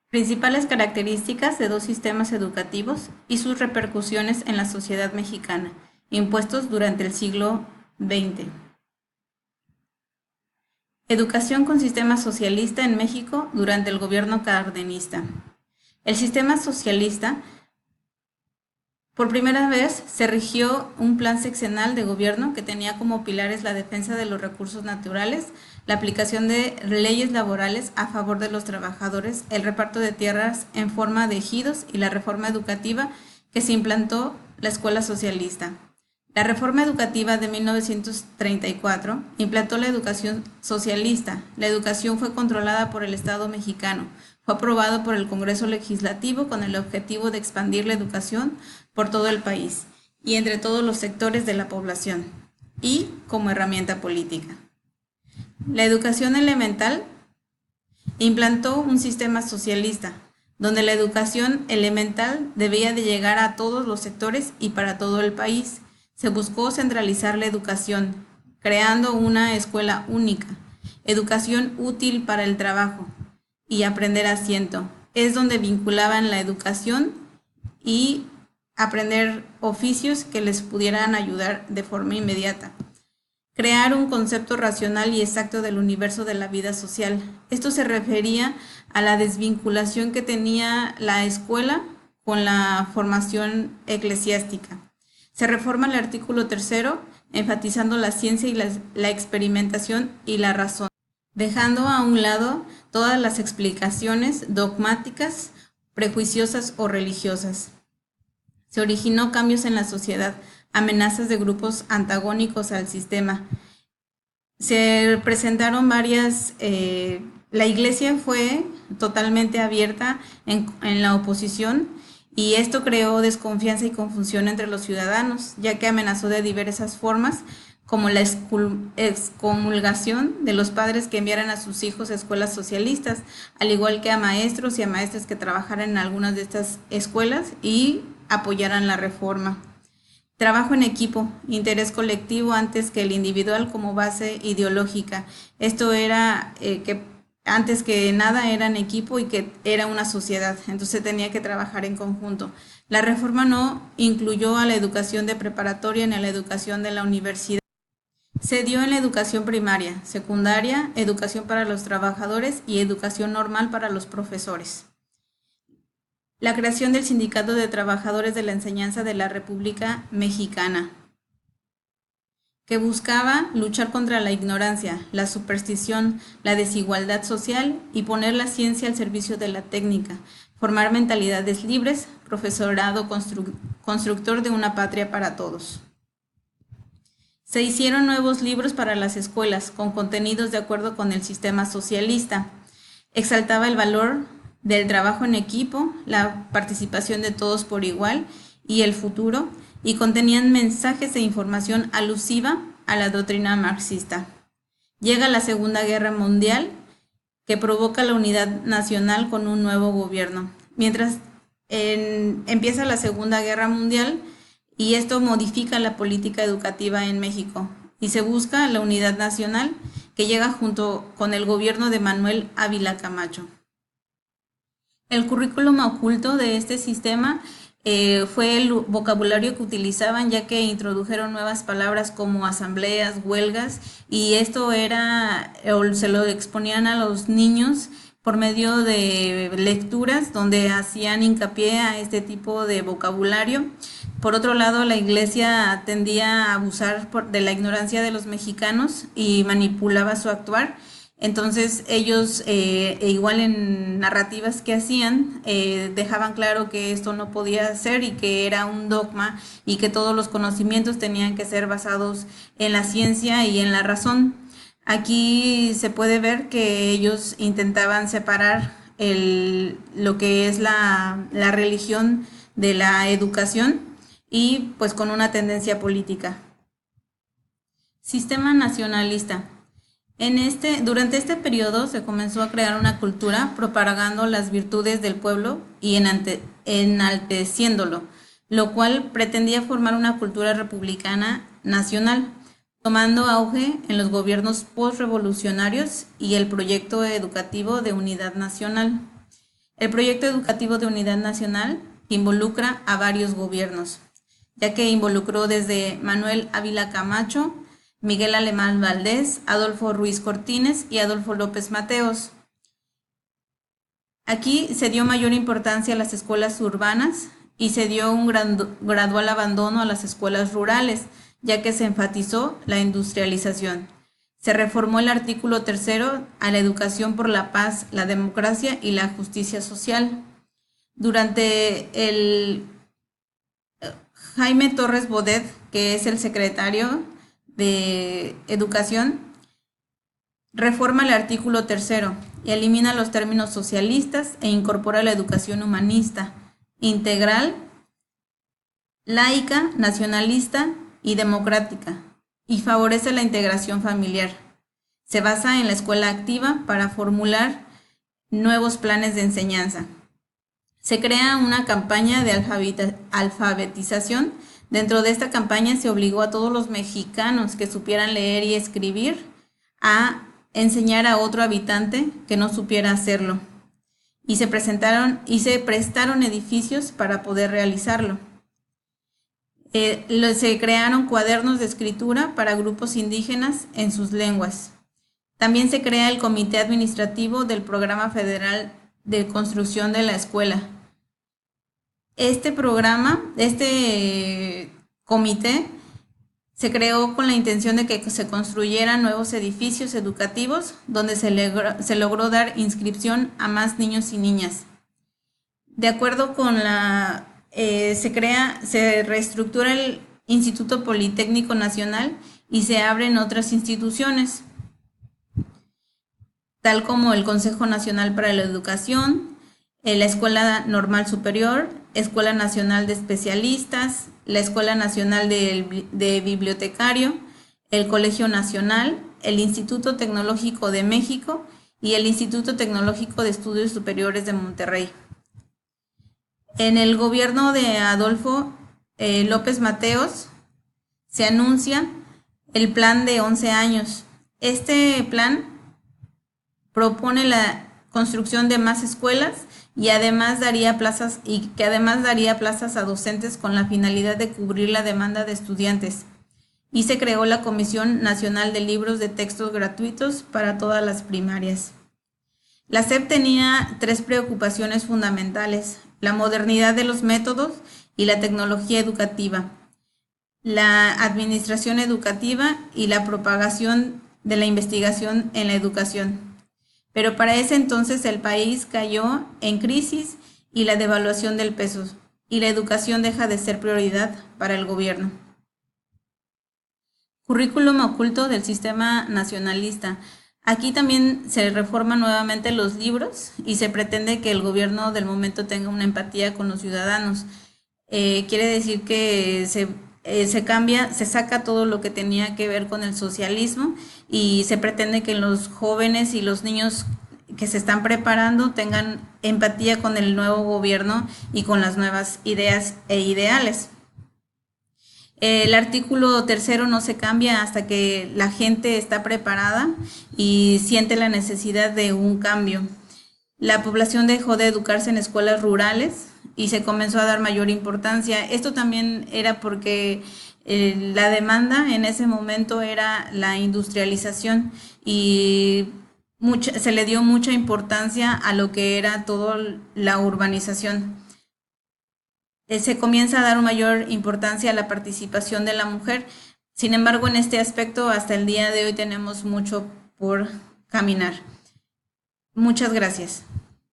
Principales características de dos sistemas educativos y sus repercusiones en la sociedad mexicana, impuestos durante el siglo XX. Educación con sistema socialista en México durante el gobierno cardenista. El sistema socialista, por primera vez, se rigió un plan sexenal de gobierno que tenía como pilares la defensa de los recursos naturales, la aplicación de leyes laborales a favor de los trabajadores, el reparto de tierras en forma de ejidos y la reforma educativa que se implantó la escuela socialista. La reforma educativa de 1934 implantó la educación socialista. La educación fue controlada por el Estado mexicano. Fue aprobado por el Congreso Legislativo con el objetivo de expandir la educación por todo el país y entre todos los sectores de la población, y como herramienta política. La educación elemental implantó un sistema socialista, donde la educación elemental debía de llegar a todos los sectores y para todo el país. Se buscó centralizar la educación, creando una escuela única, educación útil para el trabajo y aprender asiento. Es donde vinculaban la educación y aprender oficios que les pudieran ayudar de forma inmediata. Crear un concepto racional y exacto del universo de la vida social. Esto se refería a la desvinculación que tenía la escuela con la formación eclesiástica. Se reforma el artículo 3º, enfatizando la ciencia y la experimentación y la razón, dejando a un lado todas las explicaciones dogmáticas, prejuiciosas o religiosas. Se originó cambios en la sociedad, amenazas de grupos antagónicos al sistema. Se presentaron la iglesia fue totalmente abierta en la oposición y esto creó desconfianza y confusión entre los ciudadanos, ya que amenazó de diversas formas, como la excomulgación de los padres que enviaran a sus hijos a escuelas socialistas, al igual que a maestros y a maestras que trabajaran en algunas de estas escuelas y apoyaran la reforma. Trabajo en equipo, interés colectivo antes que el individual como base ideológica. Esto era que antes que nada era en equipo y que era una sociedad, entonces tenía que trabajar en conjunto. La reforma no incluyó a la educación de preparatoria ni a la educación de la universidad. Se dio en la educación primaria, secundaria, educación para los trabajadores y educación normal para los profesores. La creación del Sindicato de Trabajadores de la Enseñanza de la República Mexicana, que buscaba luchar contra la ignorancia, la superstición, la desigualdad social y poner la ciencia al servicio de la técnica, formar mentalidades libres, profesorado constructor de una patria para todos. Se hicieron nuevos libros para las escuelas, con contenidos de acuerdo con el sistema socialista. Exaltaba el valor del trabajo en equipo, la participación de todos por igual y el futuro, y contenían mensajes e información alusiva a la doctrina marxista. Llega la Segunda Guerra Mundial, que provoca la unidad nacional con un nuevo gobierno. Mientras empieza la Segunda Guerra Mundial, y esto modifica la política educativa en México, y se busca la unidad nacional, que llega junto con el gobierno de Manuel Ávila Camacho. El currículum oculto de este sistema fue el vocabulario que utilizaban, ya que introdujeron nuevas palabras como asambleas, huelgas, y esto se lo exponían a los niños por medio de lecturas donde hacían hincapié a este tipo de vocabulario. Por otro lado, la iglesia tendía a abusar de la ignorancia de los mexicanos y manipulaba su actuar. Entonces ellos, igual en narrativas que hacían, dejaban claro que esto no podía ser y que era un dogma y que todos los conocimientos tenían que ser basados en la ciencia y en la razón. Aquí se puede ver que ellos intentaban separar lo que es la religión de la educación y pues con una tendencia política. Sistema nacionalista. Durante este periodo se comenzó a crear una cultura propagando las virtudes del pueblo y enalteciéndolo, lo cual pretendía formar una cultura republicana nacional, tomando auge en los gobiernos postrevolucionarios y el proyecto educativo de unidad nacional. El proyecto educativo de unidad nacional involucra a varios gobiernos, ya que involucró desde Manuel Ávila Camacho, Miguel Alemán Valdés, Adolfo Ruiz Cortines y Adolfo López Mateos. Aquí se dio mayor importancia a las escuelas urbanas y se dio un gradual abandono a las escuelas rurales, ya que se enfatizó la industrialización. Se reformó el artículo 3 a la educación por la paz, la democracia y la justicia social. Durante el Jaime Torres Bodet, que es el secretario de Educación, reforma el artículo 3 y elimina los términos socialistas e incorpora la educación humanista, integral, laica, nacionalista y democrática, y favorece la integración familiar. Se basa en la escuela activa para formular nuevos planes de enseñanza. Se crea una campaña de alfabetización. Dentro de esta campaña se obligó a todos los mexicanos que supieran leer y escribir a enseñar a otro habitante que no supiera hacerlo. Y se prestaron edificios para poder realizarlo. Se crearon cuadernos de escritura para grupos indígenas en sus lenguas. También se crea el Comité Administrativo del Programa Federal de Construcción de la Escuela. Este comité se creó con la intención de que se construyeran nuevos edificios educativos donde se logró dar inscripción a más niños y niñas. De acuerdo con se reestructura el Instituto Politécnico Nacional y se abren otras instituciones, tal como el Consejo Nacional para la Educación, la Escuela Normal Superior, Escuela Nacional de Especialistas, la Escuela Nacional de Bibliotecario, el Colegio Nacional, el Instituto Tecnológico de México y el Instituto Tecnológico de Estudios Superiores de Monterrey. En el gobierno de Adolfo López Mateos se anuncia el plan de 11 años. Este plan propone la construcción de más escuelas y además daría plazas a docentes con la finalidad de cubrir la demanda de estudiantes. Y se creó la Comisión Nacional de Libros de Textos Gratuitos para todas las primarias. La SEP tenía 3 preocupaciones fundamentales: la modernidad de los métodos y la tecnología educativa, la administración educativa y la propagación de la investigación en la educación. Pero para ese entonces el país cayó en crisis y la devaluación del peso, y la educación deja de ser prioridad para el gobierno. Currículum oculto del sistema nacionalista. Aquí también se reforman nuevamente los libros y se pretende que el gobierno del momento tenga una empatía con los ciudadanos. Quiere decir que se saca todo lo que tenía que ver con el socialismo y se pretende que los jóvenes y los niños que se están preparando tengan empatía con el nuevo gobierno y con las nuevas ideas e ideales. El artículo 3 no se cambia hasta que la gente está preparada y siente la necesidad de un cambio. La población dejó de educarse en escuelas rurales y se comenzó a dar mayor importancia. Esto también era porque la demanda en ese momento era la industrialización y se le dio mucha importancia a lo que era toda la urbanización. Se comienza a dar mayor importancia a la participación de la mujer. Sin embargo, en este aspecto, hasta el día de hoy tenemos mucho por caminar. Muchas gracias.